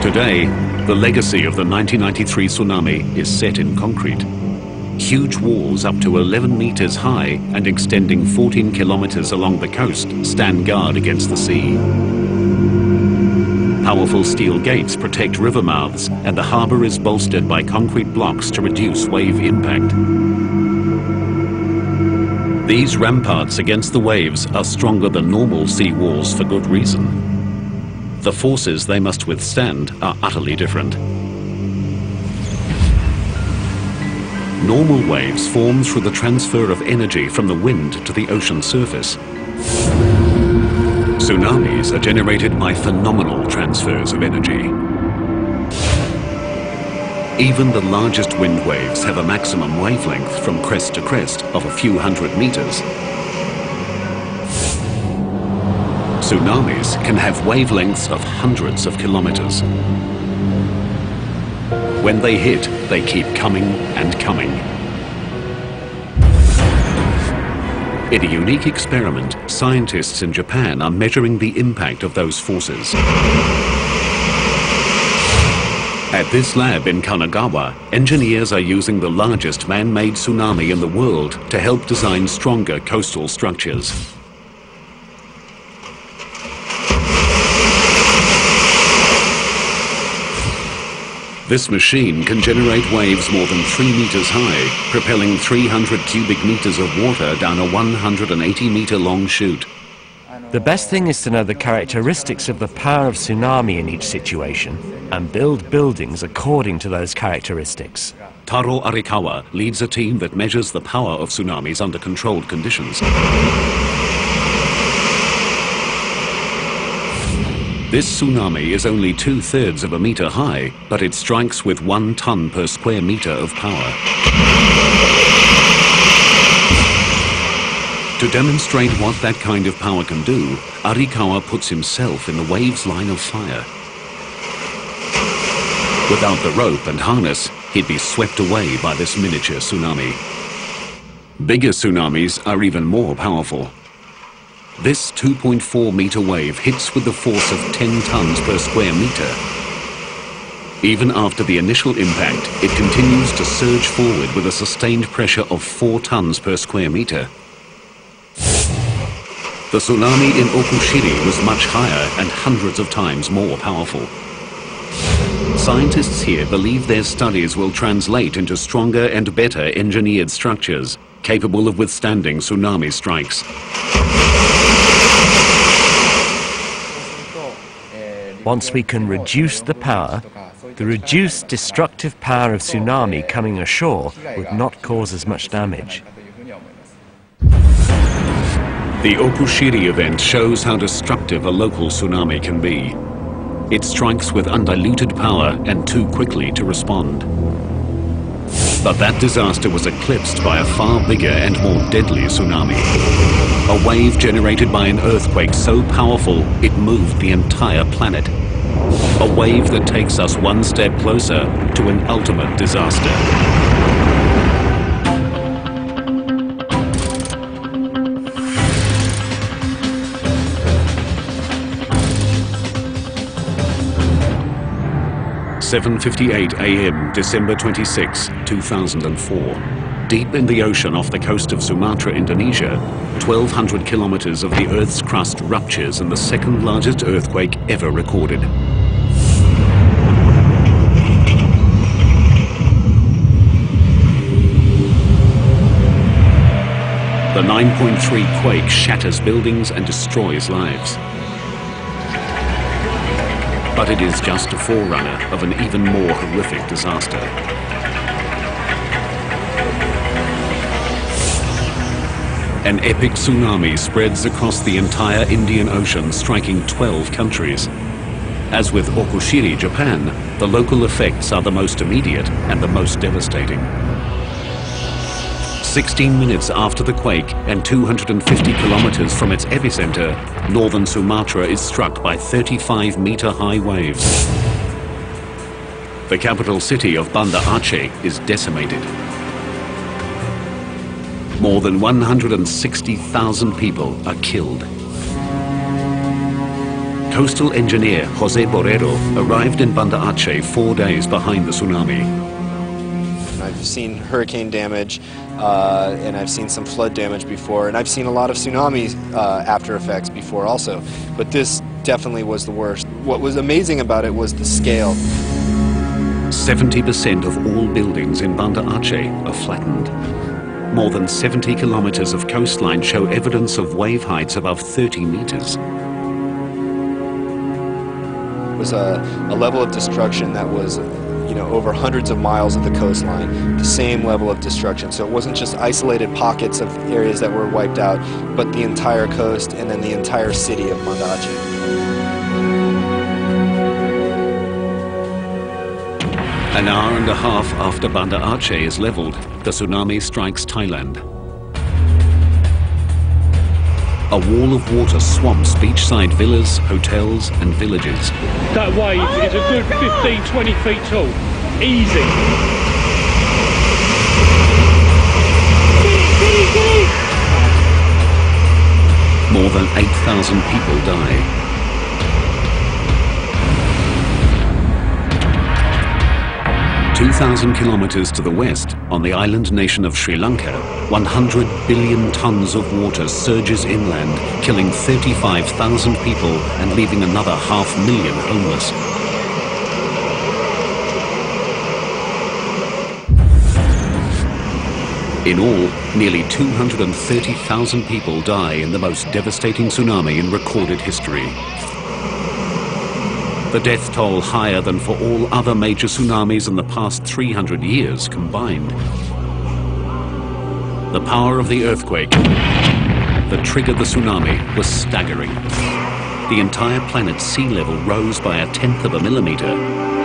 Today, the legacy of the 1993 tsunami is set in concrete. Huge walls up to 11 meters high and extending 14 kilometers along the coast stand guard against the sea. Powerful steel gates protect river mouths, and the harbor is bolstered by concrete blocks to reduce wave impact. These ramparts against the waves are stronger than normal sea walls for good reason. The forces they must withstand are utterly different. Normal waves form through the transfer of energy from the wind to the ocean surface. Tsunamis are generated by phenomenal transfers of energy. Even the largest wind waves have a maximum wavelength from crest to crest of a few hundred meters. Tsunamis can have wavelengths of hundreds of kilometers. When they hit, they keep coming and coming. In a unique experiment, scientists in Japan are measuring the impact of those forces. At this lab in Kanagawa, engineers are using the largest man-made tsunami in the world to help design stronger coastal structures. This machine can generate waves more than 3 meters high, propelling 300 cubic meters of water down a 180-meter long chute. The best thing is to know the characteristics of the power of tsunami in each situation and build buildings according to those characteristics. Taro Arikawa leads a team that measures the power of tsunamis under controlled conditions. This tsunami is only 2/3 of a meter high, but it strikes with 1 ton per square meter of power. To demonstrate what that kind of power can do, Arikawa puts himself in the wave's line of fire. Without the rope and harness, he'd be swept away by this miniature tsunami. Bigger tsunamis are even more powerful. This 2.4-meter wave hits with the force of 10 tons per square meter. Even after the initial impact, it continues to surge forward with a sustained pressure of 4 tons per square meter. The tsunami in Okushiri was much higher and hundreds of times more powerful. Scientists here believe their studies will translate into stronger and better engineered structures, capable of withstanding tsunami strikes. Once we can reduce the power, the reduced destructive power of tsunami coming ashore would not cause as much damage. The Okushiri event shows how destructive a local tsunami can be. It strikes with undiluted power and too quickly to respond. But that disaster was eclipsed by a far bigger and more deadly tsunami. A wave generated by an earthquake so powerful it moved the entire planet. A wave that takes us one step closer to an ultimate disaster. "7:58 a.m. December 26, 2004. Deep in the ocean off the coast of Sumatra, Indonesia, 1,200 kilometers of the Earth's crust ruptures in the second largest earthquake ever recorded. The 9.3 quake shatters buildings and destroys lives. But it is just a forerunner of an even more horrific disaster. An epic tsunami spreads across the entire Indian Ocean, striking 12 countries. As with Okushiri, Japan, the local effects are the most immediate and the most devastating. 16 minutes after the quake and 250 kilometers from its epicenter, northern Sumatra is struck by 35-meter-high waves. The capital city of Banda Aceh is decimated. More than 160,000 people are killed. Coastal engineer Jose Borrero arrived in Banda Aceh 4 days behind the tsunami. I've seen hurricane damage, and I've seen some flood damage before, and I've seen a lot of tsunami after effects before also, but this definitely was the worst. What was amazing about it was the scale. 70% of all buildings in Banda Aceh are flattened. More than 70 kilometers of coastline show evidence of wave heights above 30 meters. It was a level of destruction that was, over hundreds of miles of the coastline, the same level of destruction. So it wasn't just isolated pockets of areas that were wiped out, but the entire coast and then the entire city of Banda Aceh. An hour and a half after Banda Aceh is leveled, the tsunami strikes Thailand. A wall of water swamps beachside villas, hotels and villages. That wave is a good 15, 20 feet tall. Easy. More than 8,000 people die. 2,000 kilometers to the west, on the island nation of Sri Lanka, 100 billion tons of water surges inland, killing 35,000 people and leaving another 500,000 homeless. In all, nearly 230,000 people die in the most devastating tsunami in recorded history. The death toll higher than for all other major tsunamis in the past 300 years combined. The power of the earthquake that triggered the tsunami was staggering. The entire planet's sea level rose by 1/10 of a millimeter.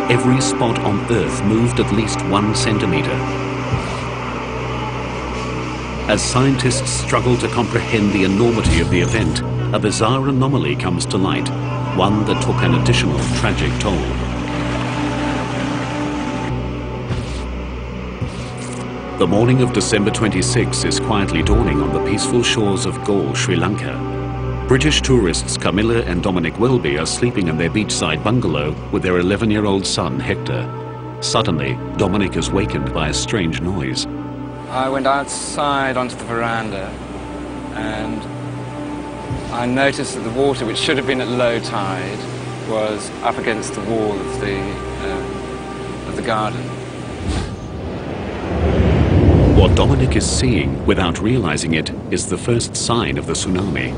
Every spot on Earth moved at least 1 centimeter. As scientists struggle to comprehend the enormity of the event, a bizarre anomaly comes to light. One that took an additional tragic toll. The morning of December 26 is quietly dawning on the peaceful shores of Galle, Sri Lanka. British tourists Camilla and Dominic Welby are sleeping in their beachside bungalow with their 11-year-old son Hector. Suddenly, Dominic is wakened by a strange noise. I went outside onto the veranda and I noticed that the water, which should have been at low tide, was up against the wall of the garden. What Dominic is seeing, without realizing it, is the first sign of the tsunami.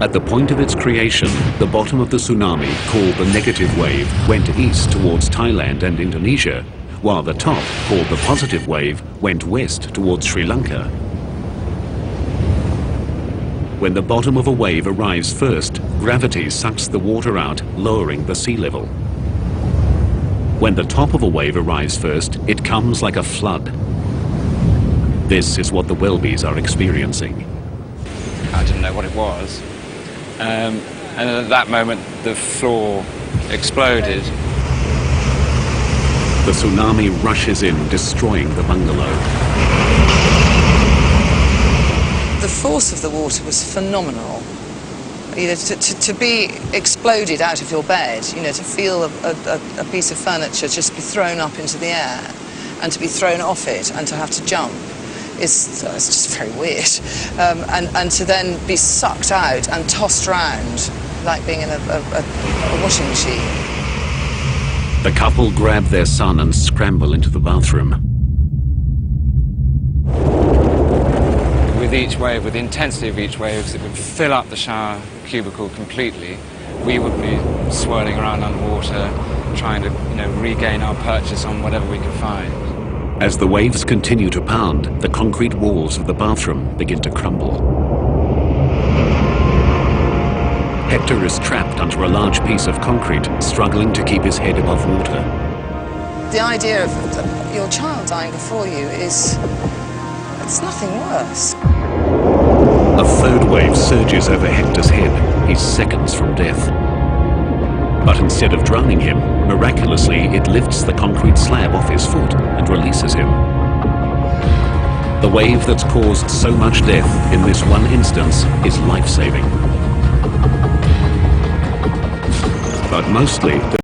At the point of its creation, the bottom of the tsunami, called the negative wave, went east towards Thailand and Indonesia, while the top, called the positive wave, went west towards Sri Lanka. When the bottom of a wave arrives first, gravity sucks the water out, lowering the sea level. When the top of a wave arrives first, it comes like a flood. This is what the Welbys are experiencing. I didn't know what it was. And at that moment, the floor exploded. The tsunami rushes in, destroying the bungalow. The force of the water was phenomenal. To be exploded out of your bed, to feel a piece of furniture just be thrown up into the air and to be thrown off it and to have to jump it's just very weird. And to then be sucked out and tossed around like being in a washing machine. The couple grab their son and scramble into the bathroom. With each wave, with the intensity of each wave, it would fill up the shower cubicle completely. We would be swirling around underwater, trying to, regain our purchase on whatever we could find. As the waves continue to pound, the concrete walls of the bathroom begin to crumble. Hector is trapped under a large piece of concrete, struggling to keep his head above water. The idea of your child dying before you it's nothing worse. A third wave surges over Hector's head. He's seconds from death. But instead of drowning him, miraculously it lifts the concrete slab off his foot and releases him. The wave that's caused so much death in this one instance is life-saving. but mostly